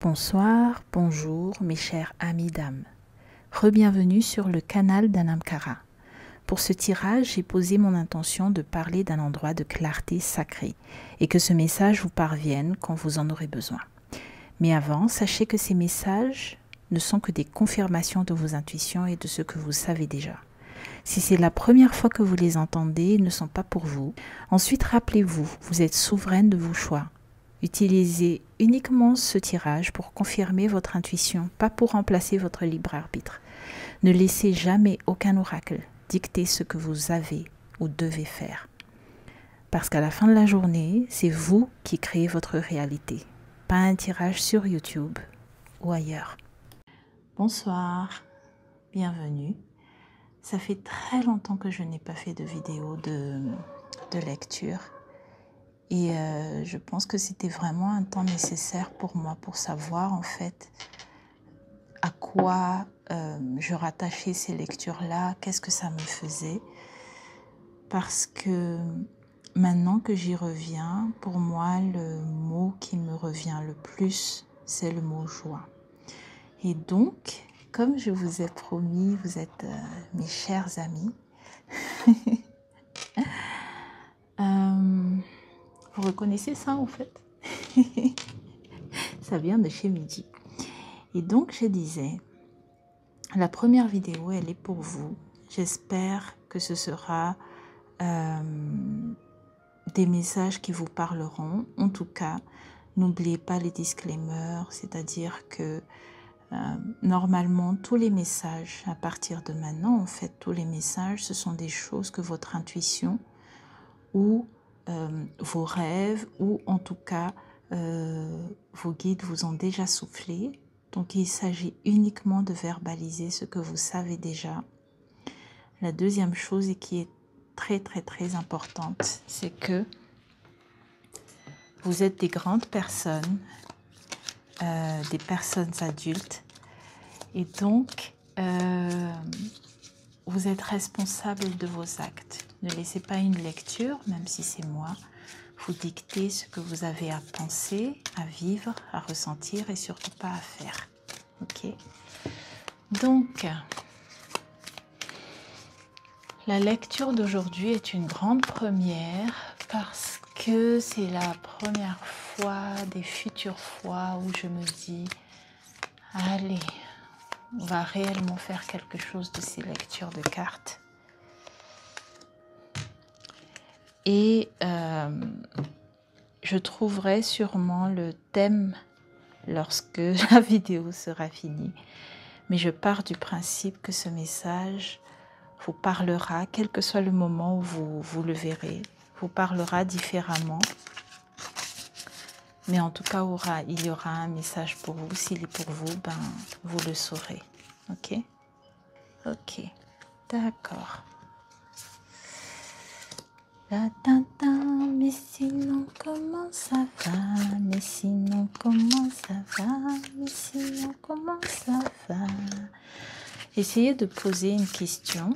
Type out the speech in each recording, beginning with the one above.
Bonsoir, bonjour mes chers amis d'âme. Re-bienvenue sur le canal d'Anamkara. Pour ce tirage, j'ai posé mon intention de parler d'un endroit de clarté sacrée et que ce message vous parvienne quand vous en aurez besoin. Mais avant, sachez que ces messages ne sont que des confirmations de vos intuitions et de ce que vous savez déjà. Si c'est la première fois que vous les entendez, ils ne sont pas pour vous. Ensuite, rappelez-vous, vous êtes souveraine de vos choix. Utilisez uniquement ce tirage pour confirmer votre intuition, pas pour remplacer votre libre arbitre. Ne laissez jamais aucun oracle dicter ce que vous avez ou devez faire. Parce qu'à la fin de la journée, c'est vous qui créez votre réalité, pas un tirage sur YouTube ou ailleurs. Bonsoir, bienvenue. Ça fait très longtemps que je n'ai pas fait de vidéo de lecture. Et je pense que c'était vraiment un temps nécessaire pour moi pour savoir en fait à quoi je rattachais ces lectures-là, qu'est-ce que ça me faisait. Parce que maintenant que j'y reviens, pour moi, le mot qui me revient le plus, c'est le mot joie. Et donc, comme je vous ai promis, vous êtes mes chers amis, vous reconnaissez ça en fait? Ça vient de chez Midi. Et donc je disais, la première vidéo elle est pour vous. J'espère que ce sera des messages qui vous parleront. En tout cas, n'oubliez pas les disclaimers, c'est-à-dire que normalement tous les messages à partir de maintenant, en fait tous les messages, ce sont des choses que votre intuition ou vos rêves ou en tout cas vos guides vous ont déjà soufflé. Donc il s'agit uniquement de verbaliser ce que vous savez déjà. La deuxième chose et qui est très importante, c'est que vous êtes des grandes personnes, des personnes adultes et donc vous êtes responsable de vos actes. Ne laissez pas une lecture, même si c'est moi, vous dicter ce que vous avez à penser, à vivre, à ressentir et surtout pas à faire. Ok? Donc, la lecture d'aujourd'hui est une grande première parce que c'est la première fois des futures fois où je me dis allez, on va réellement faire quelque chose de ces lectures de cartes. Et je trouverai sûrement le thème lorsque la vidéo sera finie. Mais je pars du principe que ce message vous parlera, quel que soit le moment où vous le verrez, vous parlera différemment. Mais en tout cas, il y aura un message pour vous. S'il est pour vous, ben, vous le saurez. Ok? Ok. D'accord. Mais sinon comment ça va? Mais sinon comment ça va? Mais sinon comment ça va? Essayez de poser une question.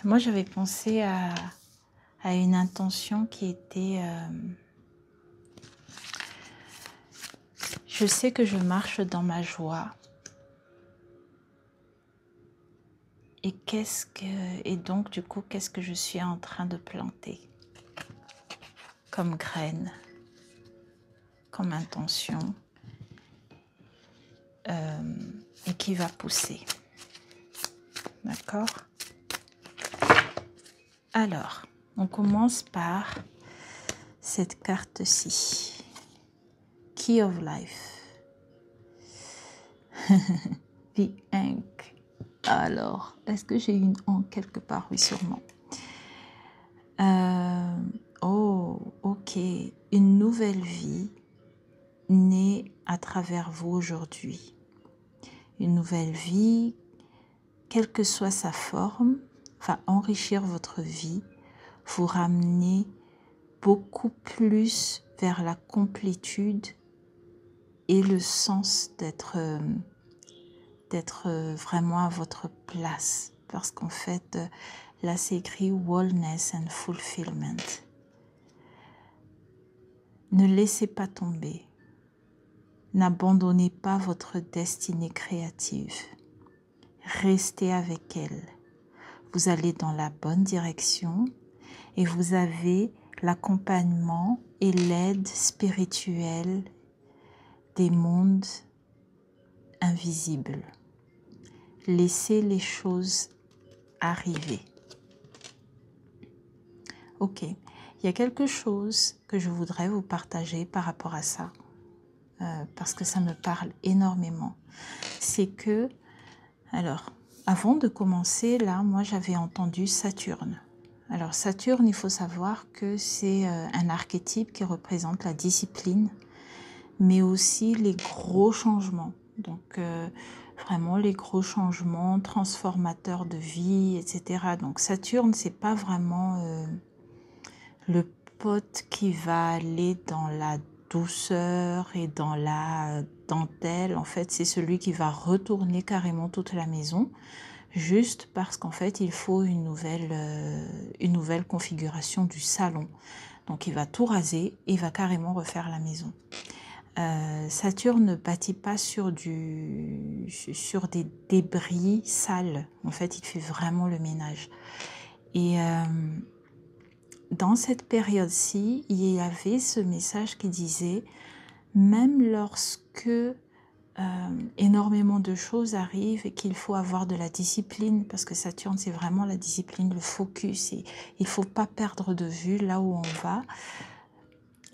Moi j'avais pensé à une intention qui était je sais que je marche dans ma joie. Et donc du coup qu'est-ce que je suis en train de planter comme graine, comme intention et qui va pousser. D'accord? Alors, on commence par cette carte-ci. Key of Life. The Ink. Alors, est-ce que j'ai une en quelque part? Oui, sûrement. Oh, ok. Une nouvelle vie née à travers vous aujourd'hui. Une nouvelle vie, quelle que soit sa forme, va enrichir votre vie, vous ramener beaucoup plus vers la complétude et le sens d'être vraiment à votre place. Parce qu'en fait, là c'est écrit wholeness and fulfillment. Ne laissez pas tomber. N'abandonnez pas votre destinée créative. Restez avec elle. Vous allez dans la bonne direction et vous avez l'accompagnement et l'aide spirituelle des mondes invisibles. Laissez les choses arriver. Ok, il y a quelque chose que je voudrais vous partager par rapport à ça, parce que ça me parle énormément. C'est que, alors, avant de commencer, là, moi j'avais entendu Saturne. Alors Saturne, il faut savoir que c'est un archétype qui représente la discipline, mais aussi les gros changements. Donc vraiment les gros changements transformateurs de vie, etc. Donc Saturne, c'est pas vraiment le pote qui va aller dans la douceur et dans la dentelle. En fait, c'est celui qui va retourner carrément toute la maison, juste parce qu'en fait, il faut une nouvelle configuration du salon. Donc, il va tout raser et va carrément refaire la maison. Saturne ne bâtit pas sur des débris sales. En fait, il fait vraiment le ménage. Et dans cette période-ci, il y avait ce message qui disait, même lorsque énormément de choses arrivent et qu'il faut avoir de la discipline, parce que Saturne, c'est vraiment la discipline, le focus, et il ne faut pas perdre de vue là où on va.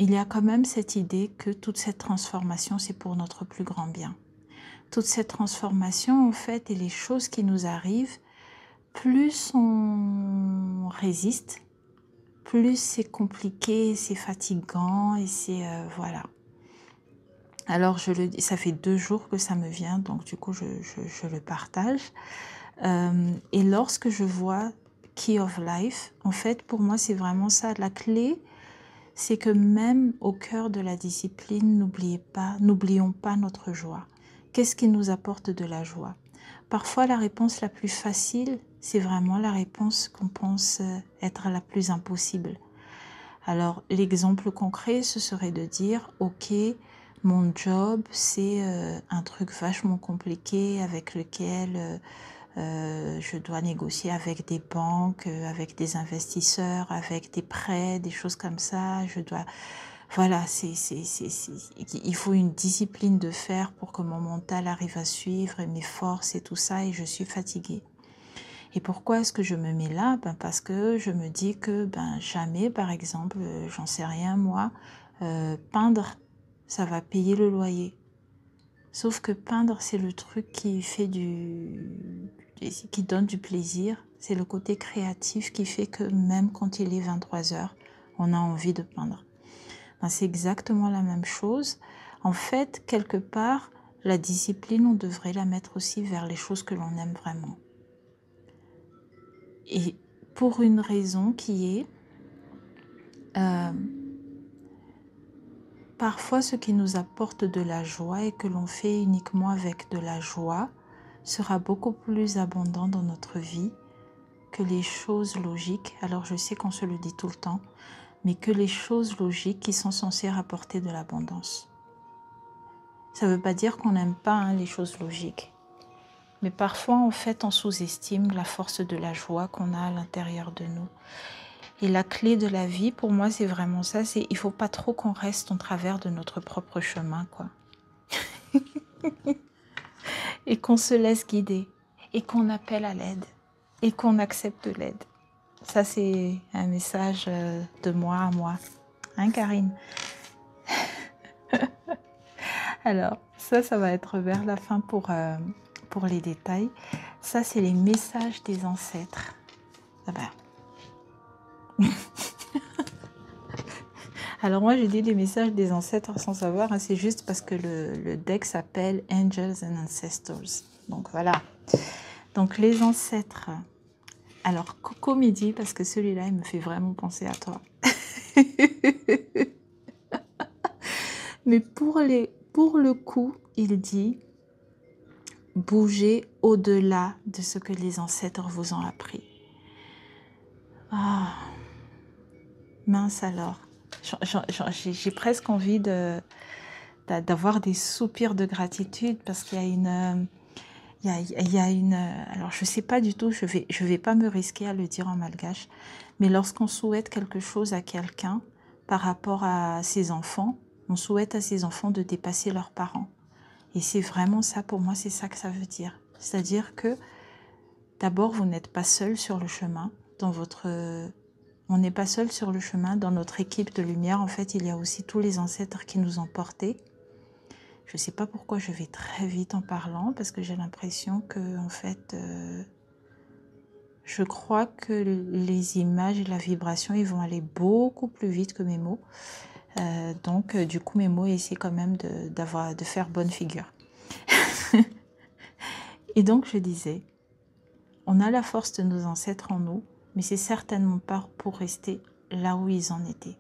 Il y a quand même cette idée que toute cette transformation, c'est pour notre plus grand bien. Toute cette transformation, en fait, et les choses qui nous arrivent, plus on résiste, plus c'est compliqué, c'est fatigant, et c'est... voilà. Alors, je le dis, ça fait 2 jours que ça me vient, donc du coup, je le partage. Et lorsque je vois Key of Life, en fait, pour moi, c'est vraiment ça. La clé, c'est que même au cœur de la discipline, n'oublions pas notre joie. Qu'est-ce qui nous apporte de la joie? Parfois, la réponse la plus facile, c'est vraiment la réponse qu'on pense être la plus impossible. Alors, l'exemple concret, ce serait de dire, ok, mon job, c'est un truc vachement compliqué avec lequel je dois négocier avec des banques, avec des investisseurs, avec des prêts, des choses comme ça. Je dois, voilà, il faut une discipline de fer pour que mon mental arrive à suivre et mes forces et tout ça, et je suis fatiguée. Et pourquoi est-ce que je me mets là? Parce que je me dis que jamais, par exemple, j'en sais rien moi, peindre, ça va payer le loyer. Sauf que peindre, c'est le truc qui fait qui donne du plaisir. C'est le côté créatif qui fait que même quand il est 23h, on a envie de peindre. C'est exactement la même chose. En fait, quelque part, la discipline, on devrait la mettre aussi vers les choses que l'on aime vraiment. Et pour une raison qui est, parfois ce qui nous apporte de la joie et que l'on fait uniquement avec de la joie sera beaucoup plus abondant dans notre vie que les choses logiques. Alors je sais qu'on se le dit tout le temps, mais que les choses logiques qui sont censées rapporter de l'abondance. Ça ne veut pas dire qu'on n'aime pas les choses logiques. Mais parfois, en fait, on sous-estime la force de la joie qu'on a à l'intérieur de nous. Et la clé de la vie, pour moi, c'est vraiment ça. Il ne faut pas trop qu'on reste en travers de notre propre chemin, quoi. Et qu'on se laisse guider. Et qu'on appelle à l'aide. Et qu'on accepte l'aide. Ça, c'est un message de moi à moi. Hein, Karine? Alors, ça va être vers la fin pour les détails. Ça, c'est les messages des ancêtres. Ah ben. Alors moi, je dis les messages des ancêtres sans savoir. C'est juste parce que le deck s'appelle Angels and Ancestors. Donc voilà. Donc les ancêtres. Alors Coco Midi, parce que celui-là, il me fait vraiment penser à toi. Mais pour le coup, il dit bougez au-delà de ce que les ancêtres vous ont appris. Ah, mince alors. J'ai presque envie de d'avoir des soupirs de gratitude parce qu'il y a une... il y a une... Alors, je ne sais pas du tout, je vais pas me risquer à le dire en malgache, mais lorsqu'on souhaite quelque chose à quelqu'un par rapport à ses enfants, on souhaite à ses enfants de dépasser leurs parents. Et c'est vraiment ça, pour moi, c'est ça que ça veut dire. C'est-à-dire que, d'abord, vous n'êtes pas seul sur le chemin. On n'est pas seul sur le chemin. Dans notre équipe de lumière, en fait, il y a aussi tous les ancêtres qui nous ont portés. Je ne sais pas pourquoi je vais très vite en parlant, parce que j'ai l'impression que, en fait, je crois que les images et la vibration, ils vont aller beaucoup plus vite que mes mots. Donc, du coup, mes mots essaient quand même de faire bonne figure. Et donc, je disais, on a la force de nos ancêtres en nous, mais c'est certainement pas pour rester là où ils en étaient.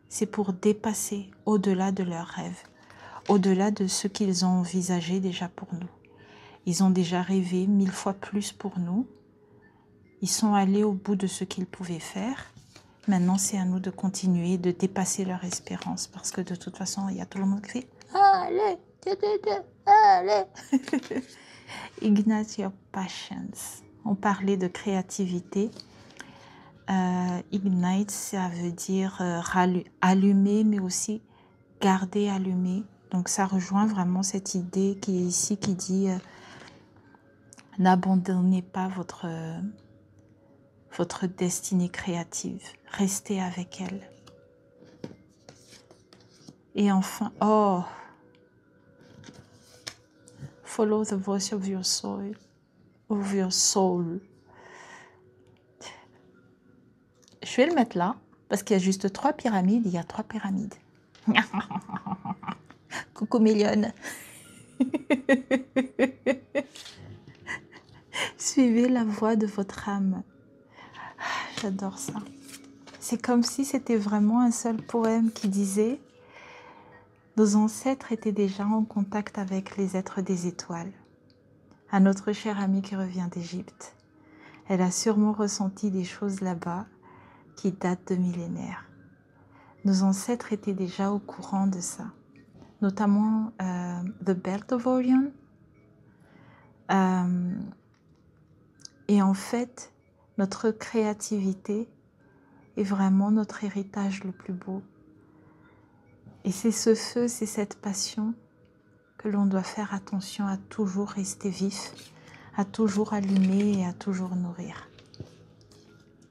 C'est pour dépasser au-delà de leurs rêves, au-delà de ce qu'ils ont envisagé déjà pour nous. Ils ont déjà rêvé 1000 fois plus pour nous. Ils sont allés au bout de ce qu'ils pouvaient faire. Maintenant, c'est à nous de continuer, de dépasser leur espérance, parce que de toute façon, il y a tout le monde qui fait « Allez, allez !» Ignite your passions. On parlait de créativité. Ignite, ça veut dire allumer, mais aussi garder allumé. Donc, ça rejoint vraiment cette idée qui est ici, qui dit n'abandonnez pas votre destinée créative. Restez avec elle. Et enfin, follow the voice of your soul. Je vais le mettre là, parce qu'il y a juste 3 pyramides, il y a 3 pyramides. Coucou mignonne. Suivez la voix de votre âme. J'adore ça. C'est comme si c'était vraiment un seul poème qui disait « Nos ancêtres étaient déjà en contact avec les êtres des étoiles. » À notre chère amie qui revient d'Égypte. Elle a sûrement ressenti des choses là-bas qui datent de millénaires. Nos ancêtres étaient déjà au courant de ça, notamment The Belt of Orion. Et en fait, notre créativité est vraiment notre héritage le plus beau. Et c'est ce feu, c'est cette passion que l'on doit faire attention à toujours rester vif, à toujours allumer et à toujours nourrir.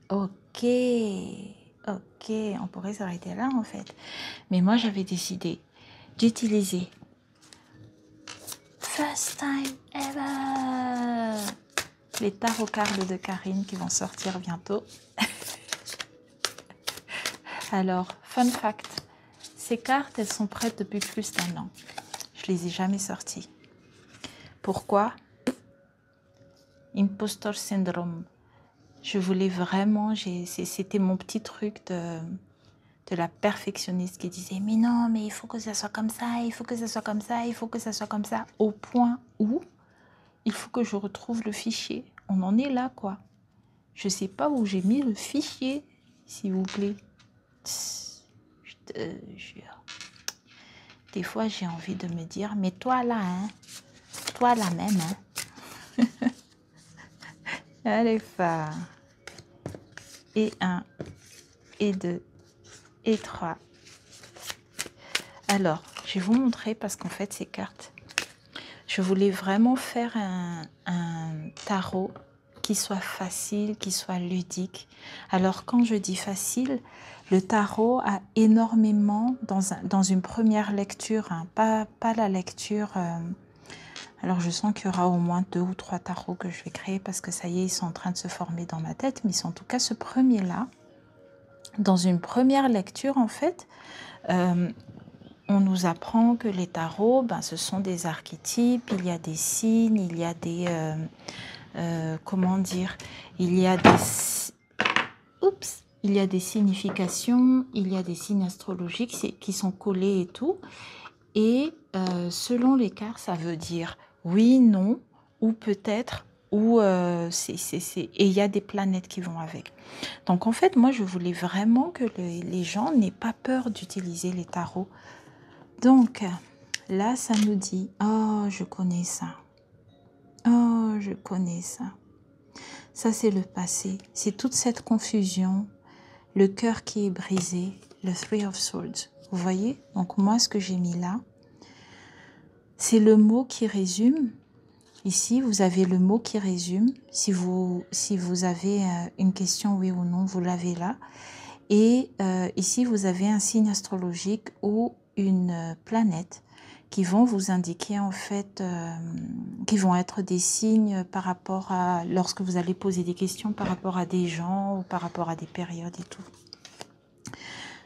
Ok, on pourrait s'arrêter là en fait. Mais moi j'avais décidé d'utiliser First Time Ever les tarot cards de Karine qui vont sortir bientôt. Alors, fun fact, ces cartes, elles sont prêtes depuis plus d'1 an. Je les ai jamais sorties. Pourquoi? Impostor syndrome. Je voulais vraiment, c'était mon petit truc de la perfectionniste qui disait « Mais non, mais il faut que ça soit comme ça, il faut que ça soit comme ça, il faut que ça soit comme ça. » Au point où il faut que je retrouve le fichier. On en est là, quoi. Je sais pas où j'ai mis le fichier, s'il vous plaît. Je te jure. Des fois, j'ai envie de me dire « Mais toi, là, hein, toi, là même, hein. » Allez, faire. Et 1, et 2, et 3. Alors, je vais vous montrer parce qu'en fait, ces cartes, je voulais vraiment faire un tarot qui soit facile, qui soit ludique. Alors, quand je dis facile, le tarot a énormément, dans une première lecture, hein, pas la lecture... alors, je sens qu'il y aura au moins 2 ou 3 tarots que je vais créer parce que ça y est, ils sont en train de se former dans ma tête. Mais en tout cas, ce premier-là, dans une première lecture, en fait, on nous apprend que les tarots, ce sont des archétypes, il y a des signes, il y a des... comment dire? Il y a des significations, il y a des signes astrologiques qui sont collés et tout. Et selon les cartes, ça veut dire oui, non, ou peut-être, ou et il y a des planètes qui vont avec. Donc en fait, moi, je voulais vraiment que les gens n'aient pas peur d'utiliser les tarots Donc, là, ça nous dit, oh, je connais ça. Oh, je connais ça. Ça, c'est le passé. C'est toute cette confusion, le cœur qui est brisé, le Three of Swords. Vous voyez? Donc, moi, ce que j'ai mis là, c'est le mot qui résume. Ici, vous avez le mot qui résume. Si vous avez une question, oui ou non, vous l'avez là. Et ici, vous avez un signe astrologique ou une planète qui vont vous indiquer en fait, qui vont être des signes par rapport à, lorsque vous allez poser des questions par rapport à des gens ou par rapport à des périodes et tout.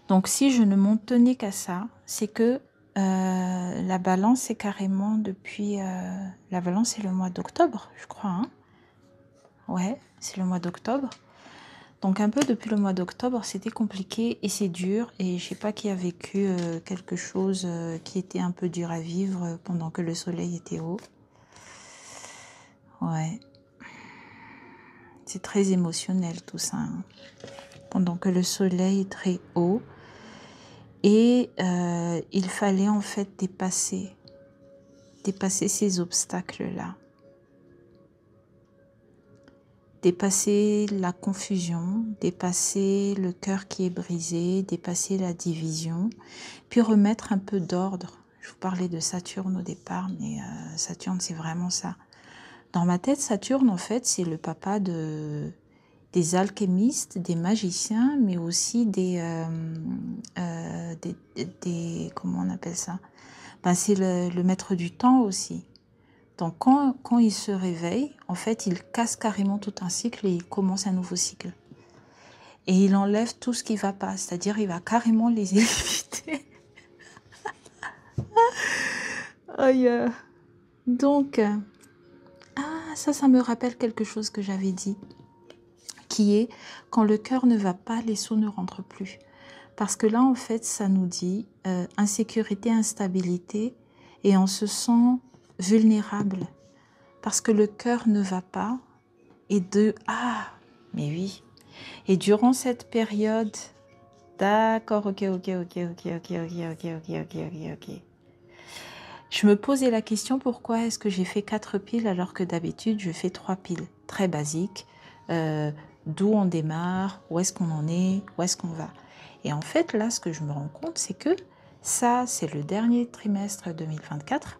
Donc si je ne m'en tenais qu'à ça, c'est que la balance c'est carrément depuis, la balance c'est le mois d'octobre, je crois, hein. Ouais, c'est le mois d'octobre. Donc un peu depuis le mois d'octobre, c'était compliqué et c'est dur. Et je sais pas qui a vécu quelque chose qui était un peu dur à vivre pendant que le soleil était haut. Ouais. C'est très émotionnel tout ça. Hein. Pendant que le soleil est très haut. Et il fallait en fait dépasser ces obstacles-là. Dépasser la confusion, dépasser le cœur qui est brisé, dépasser la division, puis remettre un peu d'ordre. Je vous parlais de Saturne au départ, mais Saturne, c'est vraiment ça. Dans ma tête, Saturne, en fait, c'est le papa des alchimistes, des magiciens, mais aussi des comment on appelle ça? Ben, c'est le maître du temps aussi. Donc, quand il se réveille, en fait, il casse carrément tout un cycle et il commence un nouveau cycle. Et il enlève tout ce qui ne va pas, c'est-à-dire il va carrément les éviter. Donc, ça me rappelle quelque chose que j'avais dit, qui est quand le cœur ne va pas, les sous ne rentrent plus. Parce que là, en fait, ça nous dit insécurité, instabilité, et on se sent vulnérable. Parce que le cœur ne va pas, mais oui. Et durant cette période, d'accord, ok. Je me posais la question, pourquoi est-ce que j'ai fait 4 piles alors que d'habitude, je fais 3 piles. Très basique, d'où on démarre, où est-ce qu'on en est, où est-ce qu'on va. Et en fait, là, ce que je me rends compte, c'est que ça, c'est le dernier trimestre 2024.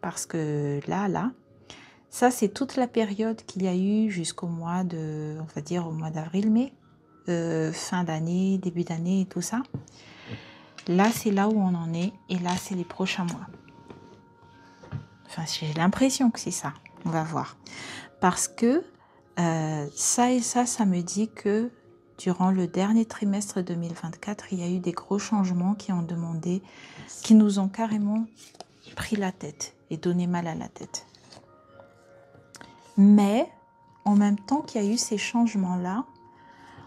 Parce que là, ça, c'est toute la période qu'il y a eu jusqu'au mois de, on va dire au mois d'avril-mai, fin d'année, début d'année et tout ça. Là, c'est là où on en est et là, c'est les prochains mois. Enfin, j'ai l'impression que c'est ça. On va voir. Parce que ça et ça me dit que durant le dernier trimestre 2024, il y a eu des gros changements qui nous ont carrément pris la tête et donné mal à la tête. Mais, en même temps qu'il y a eu ces changements-là,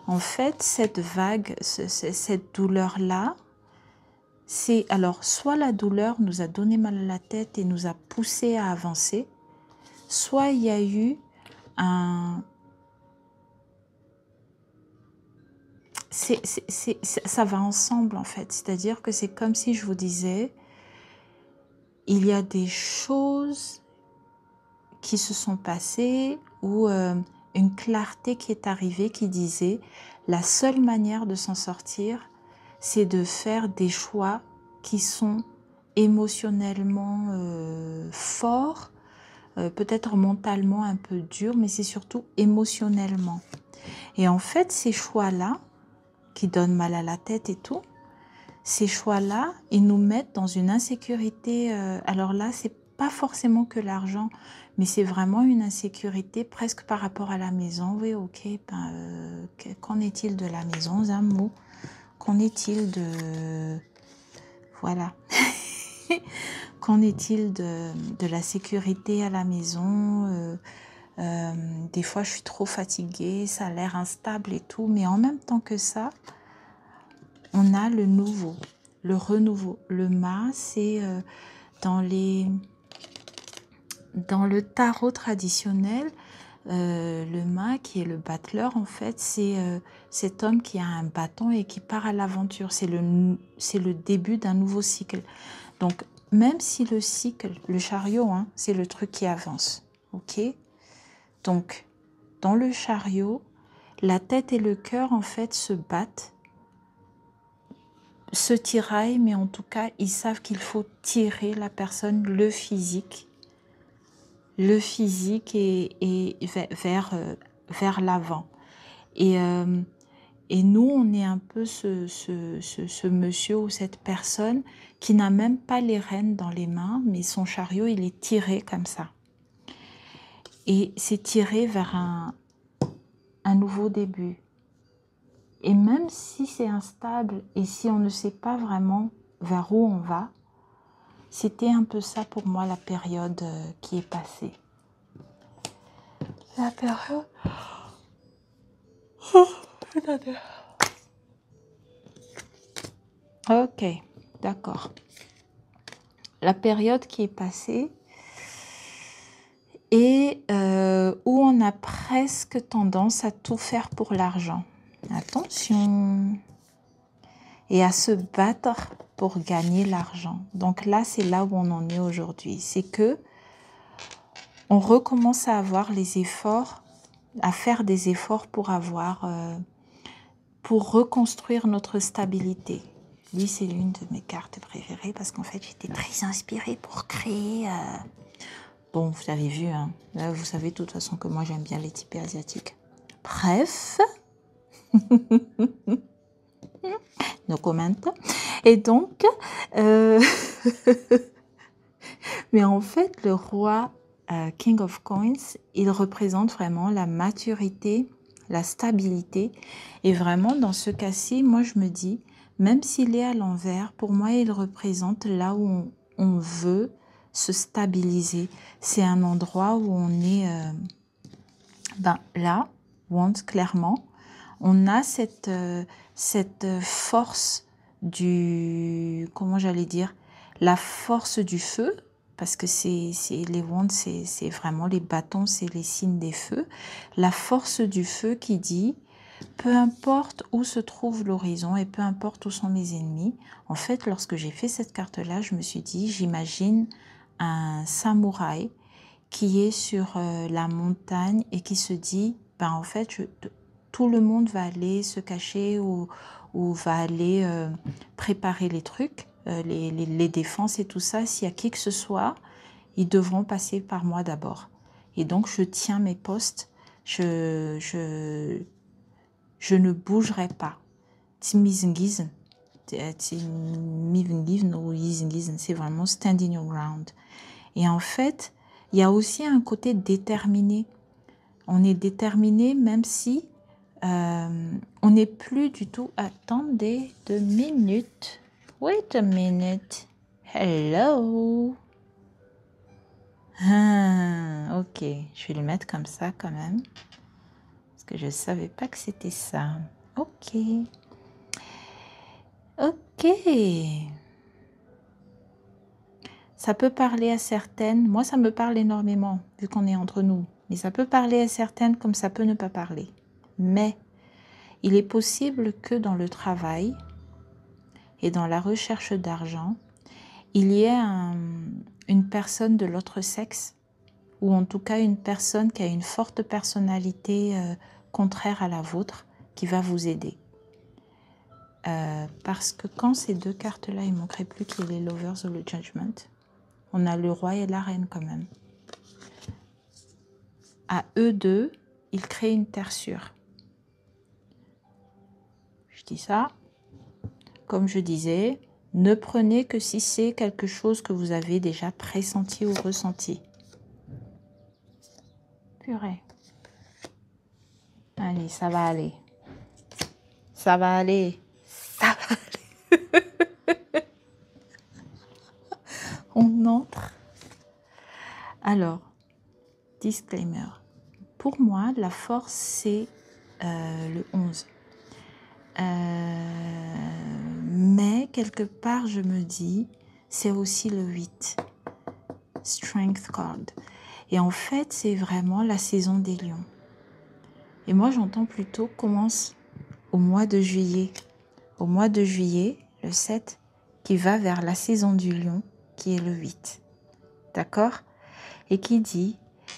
en fait, cette vague, cette douleur-là, c'est alors soit la douleur nous a donné mal à la tête et nous a poussé à avancer, soit il y a eu ça va ensemble en fait, c'est-à-dire que c'est comme si je vous disais, il y a des choses qui se sont passées ou une clarté qui est arrivée qui disait la seule manière de s'en sortir, c'est de faire des choix qui sont émotionnellement forts, peut-être mentalement un peu durs, mais c'est surtout émotionnellement. Et en fait, ces choix-là, qui donnent mal à la tête et tout, ces choix-là, ils nous mettent dans une insécurité. Alors là, c'est pas forcément que l'argent, mais c'est vraiment une insécurité presque par rapport à la maison. Oui, ok, qu'en est-il de la maison, Zamou? Qu'en est-il de... Voilà. Qu'en est-il de la sécurité à la maison? Des fois, je suis trop fatiguée, ça a l'air instable et tout, mais en même temps que ça, on a le nouveau, le renouveau. Le mât, c'est dans le tarot traditionnel, le mât qui est le battleur, en fait, c'est cet homme qui a un bâton et qui part à l'aventure. C'est le début d'un nouveau cycle. Donc, même si le cycle, le chariot, hein, c'est le truc qui avance. Ok? Donc, dans le chariot, la tête et le cœur, en fait, se battent, se tiraillent, mais en tout cas, ils savent qu'il faut tirer la personne, le physique et vers l'avant. Et nous, on est un peu ce monsieur ou cette personne qui n'a même pas les rênes dans les mains, mais son chariot, il est tiré comme ça. Et c'est tiré vers un nouveau début. Et même si c'est instable et si on ne sait pas vraiment vers où on va, c'était un peu ça pour moi la période qui est passée. La période... Ok, d'accord. La période qui est passée et où on a presque tendance à tout faire pour l'argent. Attention. Et à se battre pour gagner l'argent. Donc là, c'est là où on en est aujourd'hui. C'est que on recommence à avoir les efforts, à faire des efforts pour pour reconstruire notre stabilité. Lui, c'est l'une de mes cartes préférées parce qu'en fait, j'étais très inspirée pour créer... Bon, vous avez vu, hein. Là, vous savez de toute façon que moi, j'aime bien les types asiatiques. Bref... No comment. Et donc, mais en fait, le roi King of Coins, il représente vraiment la maturité, la stabilité. Et vraiment, dans ce cas-ci, moi, je me dis, même s'il est à l'envers, pour moi, il représente là où on veut se stabiliser. C'est un endroit où on est, là, clairement, on a cette force du, comment j'allais dire, la force du feu, parce que les wands, c'est vraiment les bâtons, c'est les signes des feux. La force du feu qui dit, peu importe où se trouve l'horizon et peu importe où sont mes ennemis. En fait, lorsque j'ai fait cette carte-là, je me suis dit, j'imagine un samouraï qui est sur la montagne et qui se dit, ben en fait, tout le monde va aller se cacher ou va aller préparer les trucs, les défenses et tout ça. S'il y a qui que ce soit, ils devront passer par moi d'abord. Et donc, je tiens mes postes, je ne bougerai pas. C'est vraiment standing your ground. Et en fait, il y a aussi un côté déterminé. On est déterminé même si on n'est plus du tout... Attendez 2 minutes. Wait a minute. Hello. Ok, je vais le mettre comme ça quand même. Parce que je ne savais pas que c'était ça. Ok. Ok. Ça peut parler à certaines. Moi, ça me parle énormément, vu qu'on est entre nous. Mais ça peut parler à certaines comme ça peut ne pas parler. Mais il est possible que dans le travail et dans la recherche d'argent, il y ait une personne de l'autre sexe, ou en tout cas une personne qui a une forte personnalité contraire à la vôtre, qui va vous aider. Parce que quand ces deux cartes-là, il ne manquerait plus qu'il y ait les Lovers ou le Judgment. On a le roi et la reine quand même. À eux deux, ils créent une tertiaire. Je dis ça, comme je disais, ne prenez que si c'est quelque chose que vous avez déjà pressenti ou ressenti. Purée. Allez, ça va aller. Ça va aller. Ça va aller. On entre. Alors, disclaimer. Pour moi, la force, c'est le 11. Mais quelque part, je me dis, c'est aussi le 8. Strength card. Et en fait, c'est vraiment la saison des lions. Et moi, j'entends plutôt commence au mois de juillet. Au mois de juillet, le 7, qui va vers la saison du lion, qui est le 8. D'accord? Et qui dit,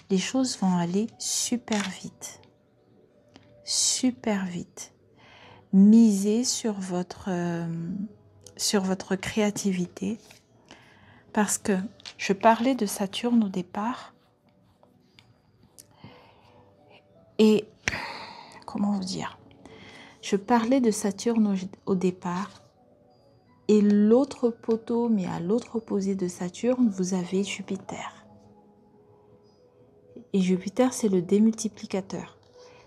les choses vont aller super vite. Super vite. Misez sur votre créativité. Parce que je parlais de Saturne au départ. Et comment vous dire? Je parlais de Saturne au départ. Et l'autre poteau, mais à l'autre opposé de Saturne, vous avez Jupiter. Et Jupiter, c'est le démultiplicateur.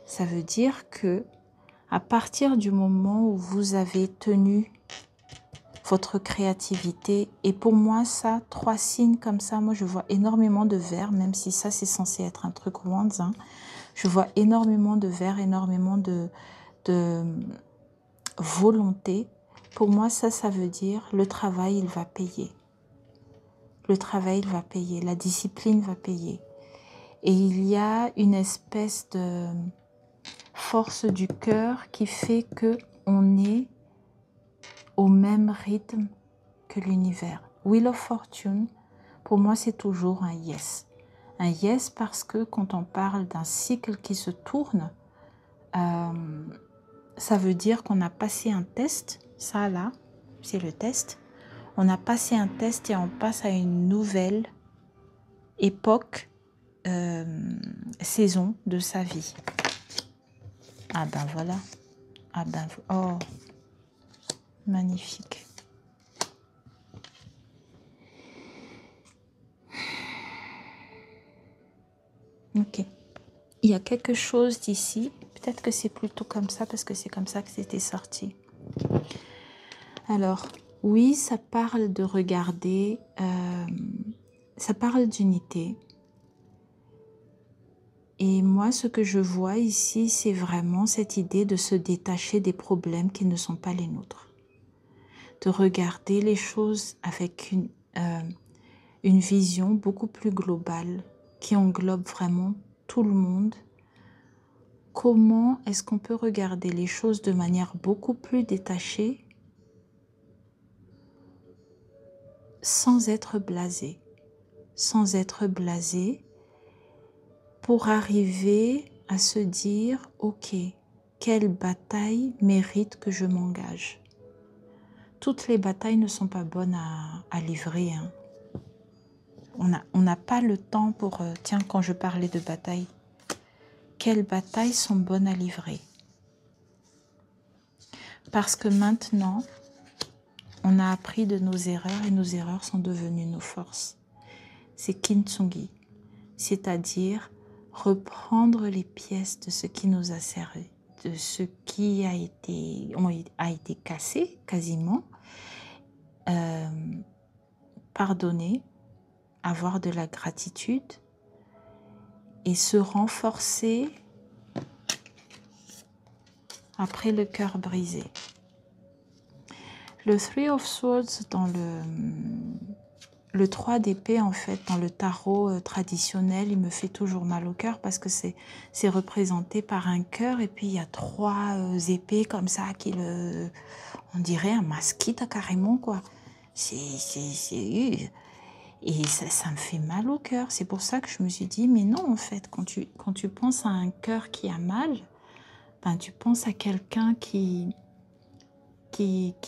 Ça veut dire que à partir du moment où vous avez tenu votre créativité, et pour moi, ça, 3 signes comme ça, moi je vois énormément de vers, même si ça c'est censé être un truc Wands, hein. Je vois énormément de vers, énormément de volonté. Pour moi, ça veut dire le travail, il va payer. Le travail, il va payer. La discipline va payer. Et il y a une espèce de force du cœur qui fait que on est au même rythme que l'univers. Wheel of Fortune, pour moi, c'est toujours un yes. Un yes parce que quand on parle d'un cycle qui se tourne, ça veut dire qu'on a passé un test. Ça, là, c'est le test. On a passé un test et on passe à une nouvelle époque, saison de sa vie. Ah ben voilà. Ah ben, oh, magnifique. Ok. Il y a quelque chose d'ici. Peut-être que c'est plutôt comme ça parce que c'est comme ça que c'était sorti. Alors, oui, ça parle de regarder, ça parle d'unité. Et moi, ce que je vois ici, c'est vraiment cette idée de se détacher des problèmes qui ne sont pas les nôtres. De regarder les choses avec une vision beaucoup plus globale qui englobe vraiment tout le monde. Comment est-ce qu'on peut regarder les choses de manière beaucoup plus détachée sans être blasé, pour arriver à se dire, ok, quelle bataille mérite que je m'engage? Toutes les batailles ne sont pas bonnes à livrer, hein. On n'a pas le temps pour... tiens, quand je parlais de bataille, quelles batailles sont bonnes à livrer? Parce que maintenant, on a appris de nos erreurs et nos erreurs sont devenues nos forces. C'est Kintsugi, c'est-à-dire reprendre les pièces de ce qui nous a servi, de ce qui a été cassé quasiment, pardonner, avoir de la gratitude et se renforcer après le cœur brisé. Le Three of Swords dans le 3 d'épée, en fait, dans le tarot traditionnel, il me fait toujours mal au cœur parce que c'est représenté par un cœur et puis il y a 3 épées comme ça on dirait un masquita carrément, quoi. Et ça me fait mal au cœur. C'est pour ça que je me suis dit, mais non, en fait, quand tu penses à un cœur qui a mal, ben, tu penses à quelqu'un qui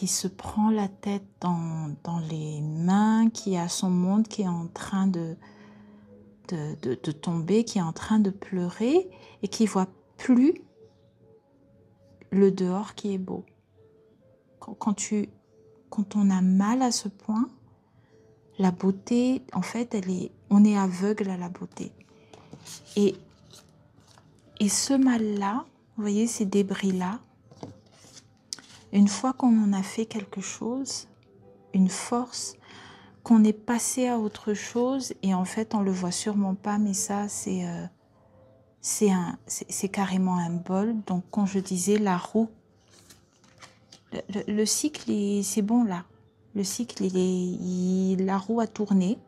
se prend la tête dans les mains, qui a son monde qui est en train de tomber, qui est en train de pleurer et qui voit plus le dehors qui est beau. Quand on a mal à ce point, la beauté, en fait, on est aveugle à la beauté. Et ce mal-là, vous voyez ces débris-là, une fois qu'on en a fait quelque chose, une force, qu'on est passé à autre chose, et en fait on le voit sûrement pas, mais ça c'est carrément un bol. Donc quand je disais la roue, le cycle, c'est bon là. Le cycle, la roue a tourné,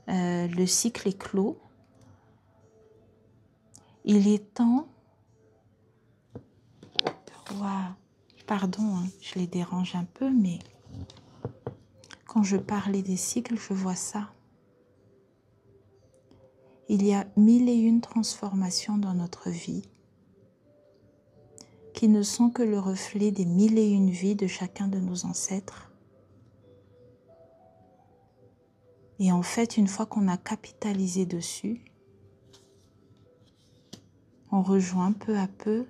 le cycle est clos, Il est temps... Waouh, pardon, hein, je les dérange un peu, mais quand je parlais des cycles, je vois ça. Il y a 1001 transformations dans notre vie qui ne sont que le reflet des 1001 vies de chacun de nos ancêtres. Et en fait, une fois qu'on a capitalisé dessus, on rejoint peu à peu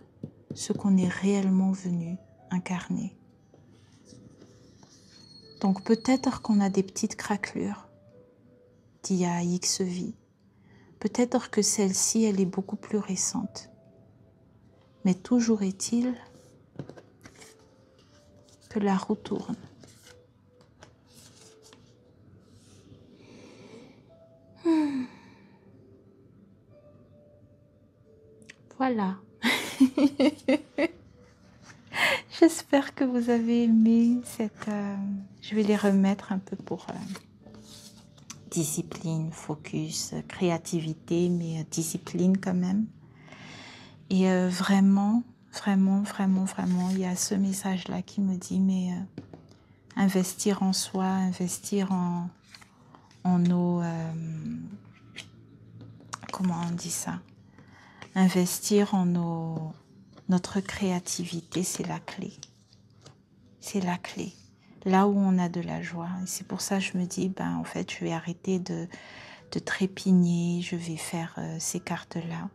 ce qu'on est réellement venu incarner. Donc peut-être qu'on a des petites craquelures d'il y a X vies. Peut-être que celle-ci, elle est beaucoup plus récente. Mais toujours est-il que la roue tourne. Voilà. J'espère que vous avez aimé cette... je vais les remettre un peu pour discipline, focus, créativité, mais discipline quand même. Et vraiment, il y a ce message-là qui me dit, mais investir en soi, investir en nos... comment on dit ça? Investir en notre créativité, c'est la clé. C'est la clé. Là où on a de la joie. Et c'est pour ça que je me dis, ben, en fait, je vais arrêter de trépigner, je vais faire ces cartes-là.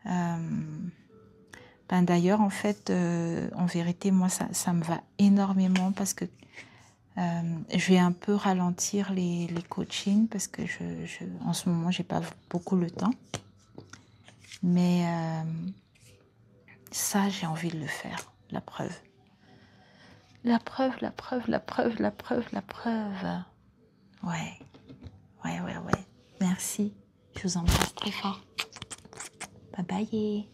Ben, d'ailleurs, en fait, en vérité, moi, ça me va énormément parce que je vais un peu ralentir les coachings parce que en ce moment, j'ai pas beaucoup le temps. Mais ça, j'ai envie de le faire, la preuve. La preuve. Ouais. Merci. Je vous embrasse très fort. Bye bye.